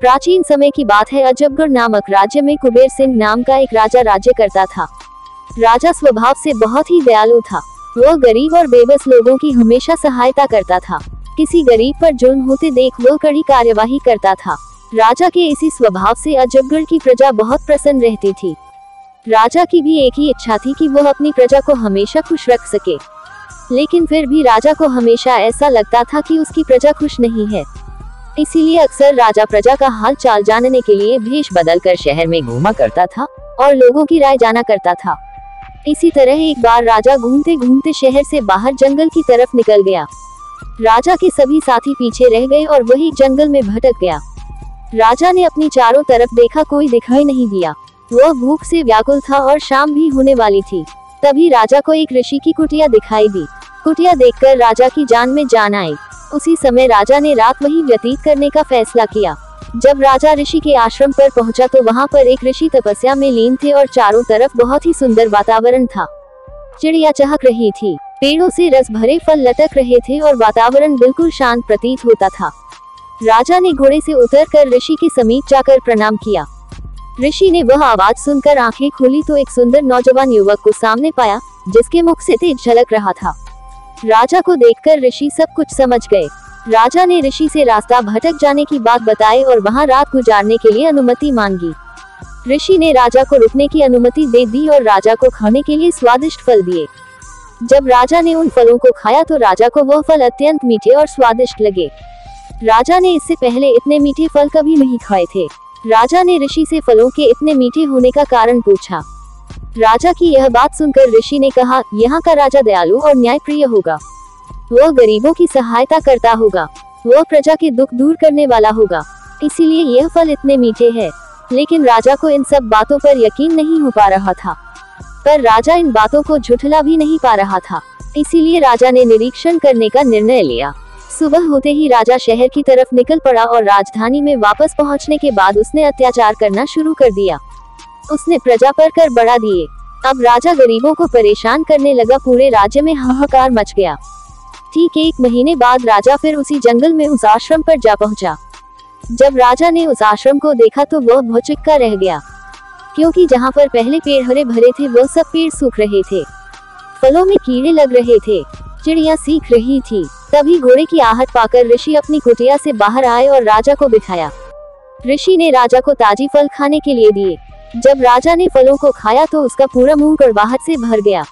प्राचीन समय की बात है। अजबगढ़ नामक राज्य में कुबेर सिंह नाम का एक राजा राज्य करता था। राजा स्वभाव से बहुत ही दयालु था। वह गरीब और बेबस लोगों की हमेशा सहायता करता था। किसी गरीब पर जुल्म होते देख वह कड़ी कार्यवाही करता था। राजा के इसी स्वभाव से अजबगढ़ की प्रजा बहुत प्रसन्न रहती थी। राजा की भी एक ही इच्छा थी कि वह अपनी प्रजा को हमेशा खुश रख सके, लेकिन फिर भी राजा को हमेशा ऐसा लगता था कि उसकी प्रजा खुश नहीं है। इसीलिए अक्सर राजा प्रजा का हाल चाल जानने के लिए भेष बदलकर शहर में घूमा करता था और लोगों की राय जाना करता था। इसी तरह एक बार राजा घूमते घूमते शहर से बाहर जंगल की तरफ निकल गया। राजा के सभी साथी पीछे रह गए और वही जंगल में भटक गया। राजा ने अपनी चारों तरफ देखा, कोई दिखाई नहीं दिया। वह भूख से व्याकुल था और शाम भी होने वाली थी। तभी राजा को एक ऋषि की कुटिया दिखाई दी। कुटिया देखकर राजा की जान में जान आई। उसी समय राजा ने रात वहीं व्यतीत करने का फैसला किया। जब राजा ऋषि के आश्रम पर पहुंचा तो वहां पर एक ऋषि तपस्या में लीन थे और चारों तरफ बहुत ही सुंदर वातावरण था। चिड़िया चहक रही थी, पेड़ों से रस भरे फल लटक रहे थे और वातावरण बिल्कुल शांत प्रतीत होता था। राजा ने घोड़े से उतरकर ऋषि के समीप जाकर प्रणाम किया। ऋषि ने वह आवाज सुनकर आंखें खोली तो एक सुंदर नौजवान युवक को सामने पाया, जिसके मुख से तेज झलक रहा था। राजा को देखकर ऋषि सब कुछ समझ गए। राजा ने ऋषि से रास्ता भटक जाने की बात बताई और वहां रात गुजारने के लिए अनुमति मांगी। ऋषि ने राजा को रुकने की अनुमति दे दी और राजा को खाने के लिए स्वादिष्ट फल दिए। जब राजा ने उन फलों को खाया तो राजा को वह फल अत्यंत मीठे और स्वादिष्ट लगे। राजा ने इससे पहले इतने मीठे फल कभी नहीं खाए थे। राजा ने ऋषि से फलों के इतने मीठे होने का कारण पूछा। राजा की यह बात सुनकर ऋषि ने कहा, यहाँ का राजा दयालु और न्यायप्रिय होगा। वह गरीबों की सहायता करता होगा। वह प्रजा के दुख दूर करने वाला होगा, इसीलिए यह फल इतने मीठे हैं। लेकिन राजा को इन सब बातों पर यकीन नहीं हो पा रहा था। पर राजा इन बातों को झुठला भी नहीं पा रहा था। इसीलिए राजा ने निरीक्षण करने का निर्णय लिया। सुबह होते ही राजा शहर की तरफ निकल पड़ा और राजधानी में वापस पहुंचने के बाद उसने अत्याचार करना शुरू कर दिया। उसने प्रजा पर कर बढ़ा दिए। अब राजा गरीबों को परेशान करने लगा। पूरे राज्य में हाहाकार मच गया। ठीक 1 महीने बाद राजा फिर उसी जंगल में उस आश्रम पर जा पहुंचा। जब राजा ने उस आश्रम को देखा तो वह भौचक्का रह गया, क्योंकि जहां पर पहले पेड़ हरे भरे थे वह सब पेड़ सूख रहे थे। फलों में कीड़े लग रहे थे, चिड़िया सीख रही थी। तभी घोड़े की आहट पाकर ऋषि अपनी कुटिया से बाहर आए और राजा को बिठाया। ऋषि ने राजा को ताजी फल खाने के लिए दिए। जब राजा ने फलों को खाया तो उसका पूरा मुंह कड़वाहट से भर गया।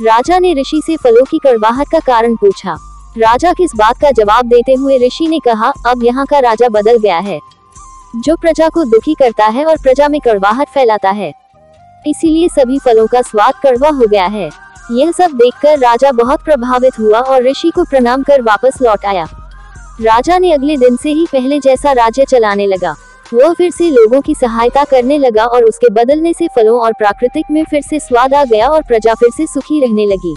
राजा ने ऋषि से फलों की कड़वाहट का कारण पूछा। राजा किस बात का जवाब देते हुए ऋषि ने कहा, अब यहाँ का राजा बदल गया है, जो प्रजा को दुखी करता है और प्रजा में कड़वाहट फैलाता है। इसीलिए सभी फलों का स्वाद कड़वा हो गया है। यह सब देखकर राजा बहुत प्रभावित हुआ और ऋषि को प्रणाम कर वापस लौट आया। राजा ने अगले दिन से ही पहले जैसा राज्य चलाने लगा। वह फिर से लोगों की सहायता करने लगा और उसके बदलने से फलों और प्राकृतिक में फिर से स्वाद आ गया और प्रजा फिर से सुखी रहने लगी।